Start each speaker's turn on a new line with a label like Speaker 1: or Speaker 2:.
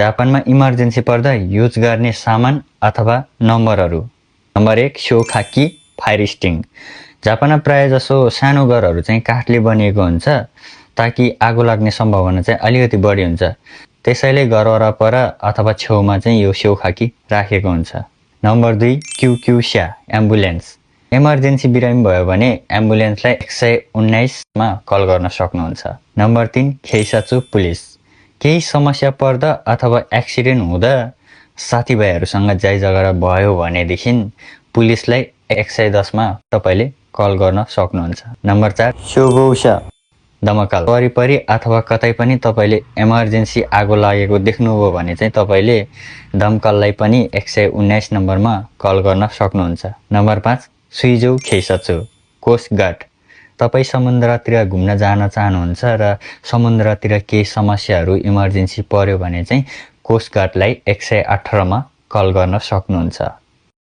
Speaker 1: जापानमा इमर्जेन्सी पर्दा युज गर्ने सामान अथवा नम्बरहरू। नम्बर 1 शोखाकी फायर स्टिङ। जापानमा प्रायःजसो सानो घरहरू चाहिँ काठले बनिएको हुन्छ ताकि आगो लाग्ने सम्भावना चाहिँ अलिकति बढी हुन्छ। त्यसैले घर वरपर अथवा छेउमा चाहिँ यो शोखाकी राखेको हुन्छ। Number 2 क्युक्युस्या ambulance. इमर्जेन्सी बिरामी भयो भने एम्बुलेन्सलाई 119 मा कल गर्न सक्नुहुन्छ। नम्बर 3 खेइसाचु पुलिस। केही समस्या पर्दा अथवा एक्सिडेन्ट हुँदा साथीभाइहरूसँग जाइ झगडा भयो भनेदेखि पुलिसलाई 110 मा तपाईले कल गर्न सक्नुहुन्छ। नम्बर 4 शोगौसा दमकल। वरिपरि अथवा कतै पनि तपाईले इमर्जेन्सी आगो लागेको देख्नुभयो भने चाहिँ तपाईले दमकललाई पनि 119 नम्बरमा कल गर्न सक्नुहुन्छ। नम्बर 5 सुइजौ खेइसाचु कोस्ट गार्ड। तपाई समुद्रतिर घुम्न जान चाहनुहुन्छ र समुद्रतिर केही समस्याहरू इमर्जेन्सी पर्यो भने चाहिँ कोस्ट गार्डलाई 118 मा कल गर्न सक्नुहुन्छ।